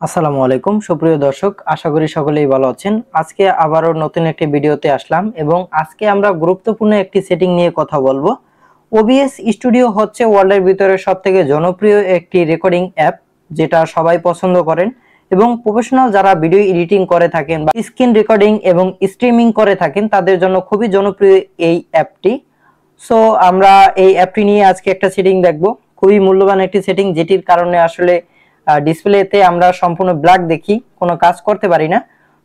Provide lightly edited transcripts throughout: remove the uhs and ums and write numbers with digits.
আসসালামু আলাইকুম সুপ্রিয় দর্শক, আশা করি সকলেই ভালো আছেন। আজকে আবারও নতুন একটি ভিডিওতে আসলাম এবং আজকে আমরা গুরুত্বপূর্ণ একটি সেটিং নিয়ে কথা বলবো। OBS স্টুডিও হচ্ছে ওয়ার্ল্ডের ভিতরে সবথেকে জনপ্রিয় একটি রেকর্ডিং অ্যাপ, যেটা সবাই পছন্দ করেন এবং প্রফেশনাল যারা ভিডিও এডিটিং করে থাকেন বা স্ক্রিন রেকর্ডিং এবং স্ট্রিমিং করে থাকেন তাদের জন্য খুবই জনপ্রিয় এই অ্যাপটি। সো আমরা এই অ্যাপটি নিয়ে আজকে একটা সেটিং দেখব, খুবই মূল্যবান একটি সেটিং, যেটির কারণে আসলে ডিসপ্লেতে আমরা সম্পূর্ণ ব্ল্যাক দেখি, কোনো কাজ করতে পারি না।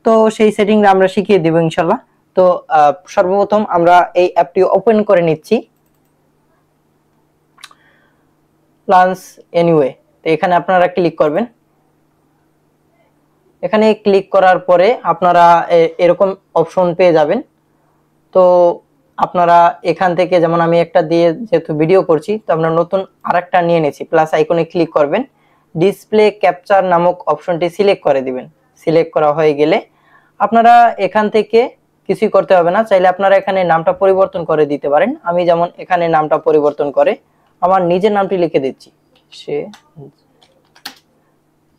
তো সেই সেটিংটা আমরা শিখিয়ে দেব ইনশাল্লাহ। তো সর্বপ্রথম আমরা এই অ্যাপটি ওপেন করে নিচ্ছি, প্লান্স এনিওয়ে। তো এখানে আপনারা ক্লিক করবেন। এখানে ক্লিক করার পরে আপনারা এরকম অপশন পেয়ে যাবেন। তো আপনারা এখান থেকে, যেমন আমি একটা দিয়ে যেহেতু ভিডিও করছি, তো আমরা নতুন আরেকটা নিয়ে নিয়েছি, প্লাস আইকনে ক্লিক করবেন, ডিসপ্লে ক্যাপচার নামক অপশনটি সিলেক্ট করে দিবেন। সিলেক্ট করা হয়ে গেলে আপনারা এখান থেকে কিছুই করতে হবে না, চাইলে আপনারা এখানে নামটা পরিবর্তন করে দিতে পারেন। আমি যেমন এখানে নামটা পরিবর্তন করে আমার নিজের নামটি লিখে দিচ্ছি।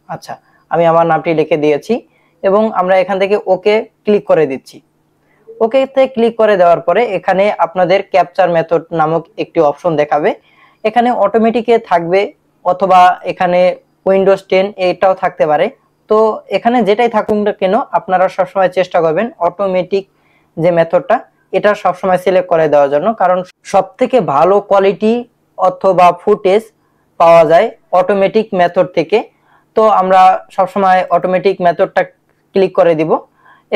আচ্ছা, আমি আমার নামটি লিখে দিয়েছি এবং আমরা এখান থেকে ওকে ক্লিক করে দিচ্ছি। ওকে তে ক্লিক করে দেওয়ার পরে এখানে আপনাদের ক্যাপচার মেথড নামক একটি অপশন দেখাবে। এখানে অটোমেটিকে থাকবে অথবা এখানে উইন্ডোজ 10 এটাও থাকতে পারে। তো এখানে যেটাই থাকুক না কেন আপনারা সবসময় চেষ্টা করবেন অটোমেটিক যে মেথডটা এটা সবসময় সিলেক্ট করে দেওয়ার জন্য, কারণ সবথেকে ভালো কোয়ালিটি অথবা ফুটেজ পাওয়া যায় অটোমেটিক মেথড থেকে। তো আমরা সবসময় অটোমেটিক মেথডটা ক্লিক করে দিব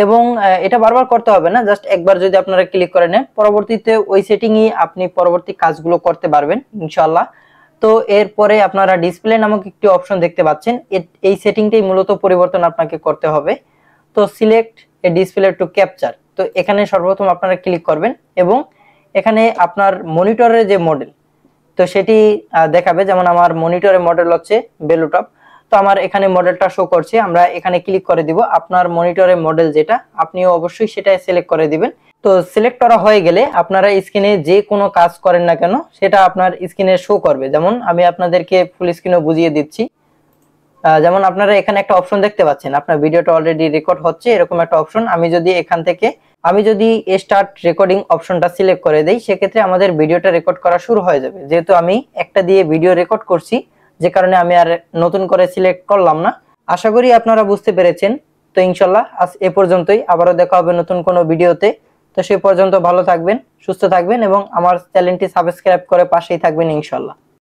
এবং এটা বারবার করতে হবে না, জাস্ট একবার যদি আপনারা ক্লিক করে নেন পরবর্তীতে ওই সেটিংই আপনি পরবর্তী কাজগুলো করতে পারবেন ইনশাআল্লাহ। তো এরপরে আপনারা ডিসপ্লে নামক একটি অপশন দেখতে পাচ্ছেন, এই সেটিংটাই মূলত পরিবর্তন আপনাকে করতে হবে। তো select A display to capture, তো এখানে সর্বপ্রথম আপনারা ক্লিক করবেন এবং এখানে আপনার মনিটরের যে মডেল তো সেটি দেখাবে। যেমন আমার মনিটরের মডেল হচ্ছে বেলুটপ, তো আমার এখানে মডেলটা শো করছে। আমরা এখানে ক্লিক করে দিব, আপনার মনিটরের মডেল যেটা আপনিও অবশ্যই সেটাই সিলেক্ট করে দিবেন। তো সিলেক্ট করা হয়ে গেলে আপনারা স্ক্রিনে যে কোনো কাজ করেন না কেন সেটা আপনার স্ক্রিনে শো করবে। যেমন আমি আপনাদেরকে ফুল স্ক্রিনও বুঝিয়ে দিচ্ছি। যেমন আপনারা এখানে একটা অপশন দেখতে পাচ্ছেন, আপনার ভিডিওটা অলরেডি রেকর্ড হচ্ছে এরকম একটা অপশন। আমি যদি স্টার্ট রেকর্ডিং অপশনটা সিলেক্ট করে দেই সেক্ষেত্রে আমাদের ভিডিওটা রেকর্ড করা শুরু হয়ে যাবে। যেহেতু আমি একটা দিয়ে ভিডিও রেকর্ড করছি যে কারণে আমি আর নতুন করে সিলেক্ট করলাম না। আশা করি আপনারা বুঝতে পেরেছেন। তো ইনশাল্লাহ আজ এ পর্যন্তই, আবারও দেখা হবে নতুন কোনো ভিডিওতে। তো সেই পর্যন্ত ভালো থাকবেন, সুস্থ থাকবেন এবং আমার চ্যানেলটি সাবস্ক্রাইব করে পাশেই থাকবেন ইনশাল্লাহ।